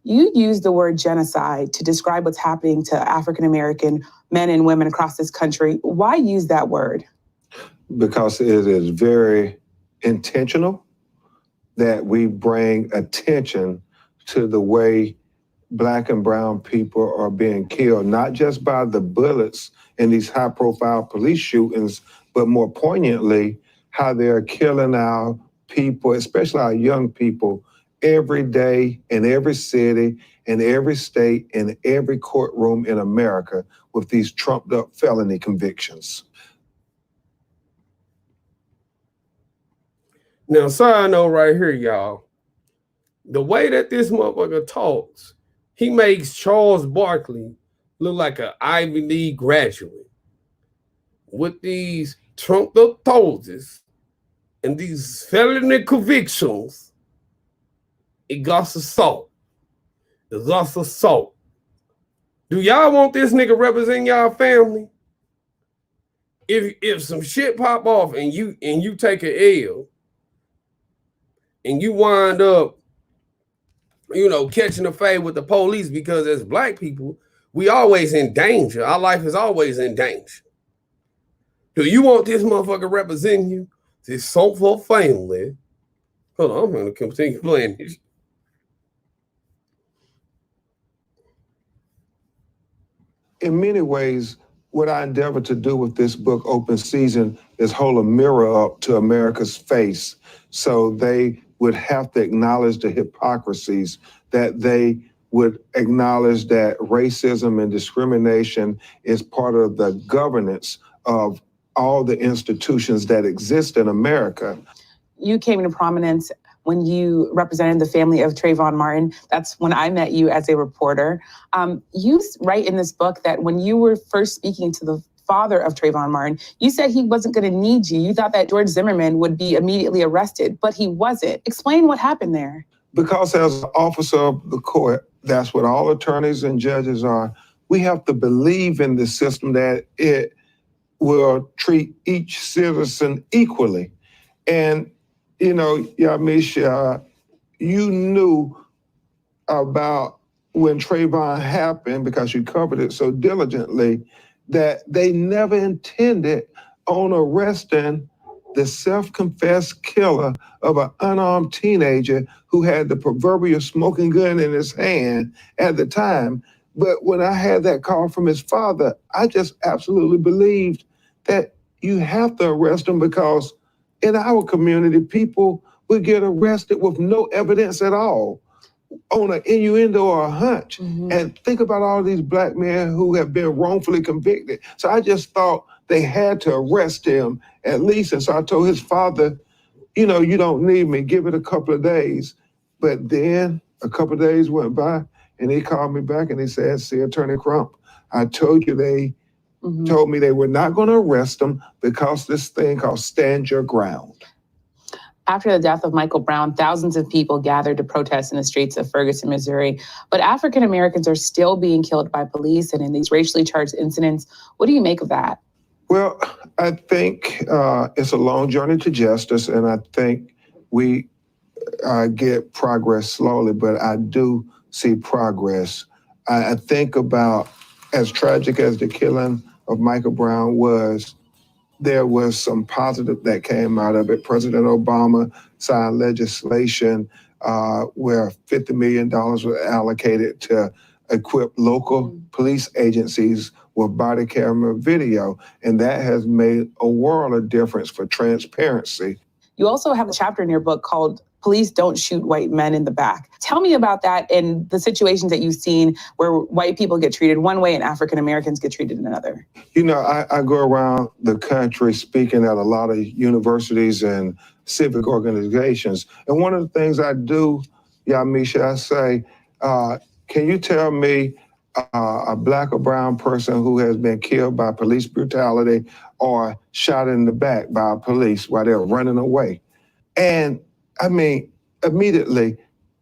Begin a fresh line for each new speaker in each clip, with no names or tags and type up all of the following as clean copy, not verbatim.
You use the word genocide to describe what's happening to African-American men and women across this country. Why use that word?
Because it is very intentional that we bring attention to the way Black and brown people are being killed, not just by the bullets in these high-profile police shootings, but more poignantly, how they're killing our people, especially our young people, every day in every city, in every state, in every courtroom in America with these trumped-up felony convictions.
Now, side note right here, y'all. The way that this motherfucker talks, he makes Charles Barkley look like an Ivy League graduate with these trumped up poses and these felony convictions. It got assault. It got assault. Do y'all want this nigga representing y'all family? If some shit pop off and you take an L and you wind up, catching a fade with the police, because as Black people, we always in danger. Our life is always in danger. Do you want this motherfucker representing you? This soulful family. Hold on, I'm going to continue playing this.
In many ways, what I endeavor to do with this book, Open Season, is hold a mirror up to America's face so they would have to acknowledge the hypocrisies, that they would acknowledge that racism and discrimination is part of the governance of all the institutions that exist in America.
You came into prominence when you represented the family of Trayvon Martin. That's when I met you as a reporter. You write in this book that when you were first speaking to the father of Trayvon Martin, you said he wasn't going to need you. You thought that George Zimmerman would be immediately arrested, but he wasn't. Explain what happened there.
Because as an officer of the court, that's what all attorneys and judges are. We have to believe in the system that it will treat each citizen equally. And, Yamisha, you knew about when Trayvon happened, because you covered it so diligently, that they never intended on arresting the self-confessed killer of an unarmed teenager who had the proverbial smoking gun in his hand at the time. But when I had that call from his father, I just absolutely believed that you have to arrest him, because in our community, people would get arrested with no evidence at all, on an innuendo or a hunch. Mm-hmm. And think about all these Black men who have been wrongfully convicted. So I just thought they had to arrest him at least. And so I told his father, you don't need me, give it a couple of days. But then a couple of days went by and he called me back and he said, "See, Attorney Crump, I told you they told me they were not going to arrest him because this thing called Stand Your Ground."
After the death of Michael Brown, thousands of people gathered to protest in the streets of Ferguson, Missouri. But African Americans are still being killed by police and in these racially charged incidents. What do you make of that?
Well, I think it's a long journey to justice, and I think we get progress slowly, but I do see progress. I think about, as tragic as the killing of Michael Brown was, there was some positive that came out of it. President Obama signed legislation where $50 million was allocated to equip local police agencies with body camera video. And that has made a world of difference for transparency.
You also have a chapter in your book called Police Don't Shoot White Men in the Back. Tell me about that and the situations that you've seen where white people get treated one way and African Americans get treated another.
I go around the country speaking at a lot of universities and civic organizations. And one of the things I do, Yamisha, I say, can you tell me a Black or brown person who has been killed by police brutality or shot in the back by police while they're running away? And immediately,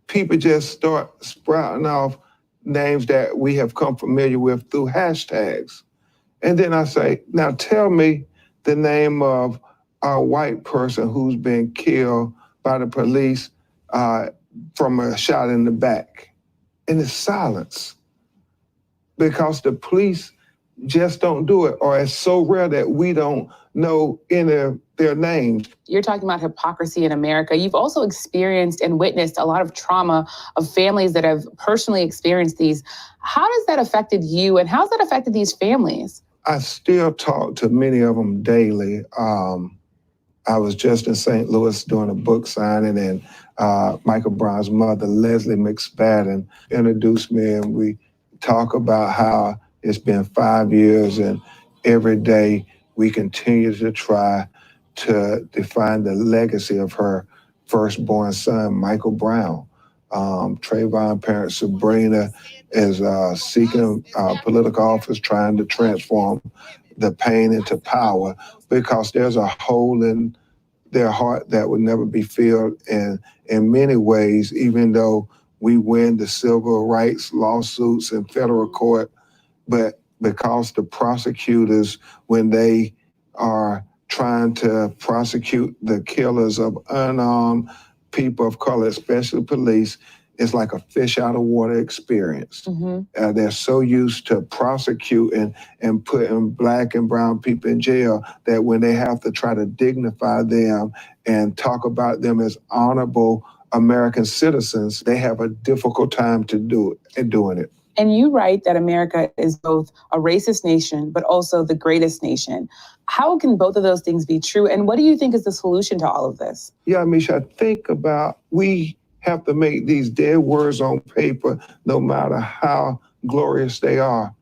people just start sprouting off names that we have come familiar with through hashtags. And then I say, now tell me the name of a white person who's been killed by the police from a shot in the back. and it's silence because the police just don't do it, or it's so rare that we don't know any of their names.
You're talking about hypocrisy in America. You've also experienced and witnessed a lot of trauma of families that have personally experienced these. How has that affected you, and how's that affected these families?
I still talk to many of them daily. I was just in St. Louis doing a book signing, and Michael Brown's mother, Leslie McSpadden, introduced me, and we talk about how it's been 5 years, and every day we continue to try to define the legacy of her firstborn son, Michael Brown. Trayvon's parent, Sabrina, is seeking political office, trying to transform the pain into power, because there's a hole in their heart that would never be filled. And in many ways, even though we win the civil rights lawsuits in federal court, but because the prosecutors, when they are trying to prosecute the killers of unarmed people of color, especially police, it's like a fish out of water experience. They're so used to prosecuting and putting Black and brown people in jail that when they have to try to dignify them and talk about them as honorable American citizens, they have a difficult time to do it and doing it.
And you write that America is both a racist nation, but also the greatest nation. How can both of those things be true? And what do you think is the solution to all of this?
Yeah, Misha, think about, we have to make these dead words on paper, no matter how glorious they are,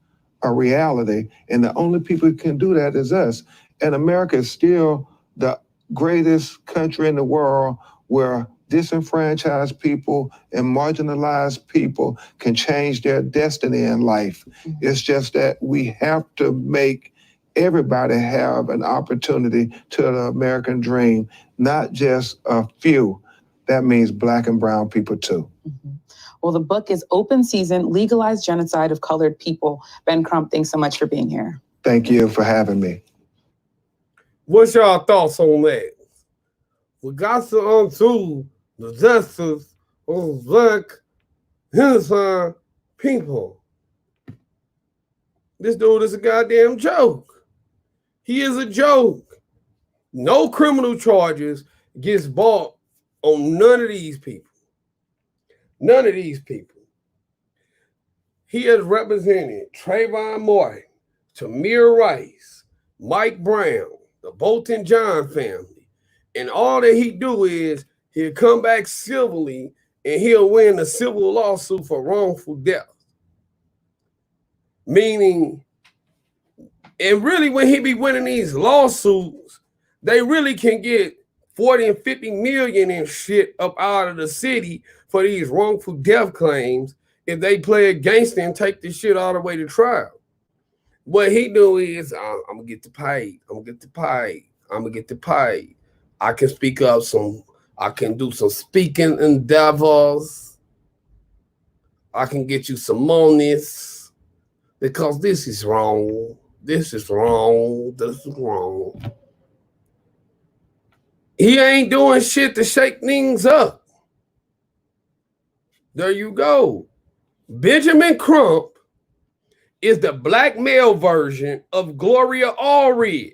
a reality. And the only people who can do that is us. And America is still the greatest country in the world where disenfranchised people and marginalized people can change their destiny in life. It's just that we have to make everybody have an opportunity to the American dream, not just a few. That means Black and brown people too.
Well, the book is Open Season, Legalized Genocide of Colored People. Ben Crump, thanks so much for being here.
Thank you for having me.
What's y'all thoughts on that? We got to unto the justice of Black innocent people. This dude is a goddamn joke. He is a joke. No criminal charges gets bought on none of these people. None of these people. He has represented Trayvon Martin, Tamir Rice, Mike Brown, the Bolton John family. And all that he do is he'll come back civilly and he'll win a civil lawsuit for wrongful death. Meaning, and really when he be winning these lawsuits, they really can get 40 and 50 million and shit up out of the city for these wrongful death claims if they play against it and take this shit all the way to trial. What he do is, I'm gonna get the paid. I'm gonna get the paid. I'm gonna get the paid. I can speak up some, I can do some speaking endeavors. I can get you some monies because this is wrong. This is wrong. This is wrong. He ain't doing shit to shake things up. There you go. Benjamin Crump is the black male version of Gloria Allred.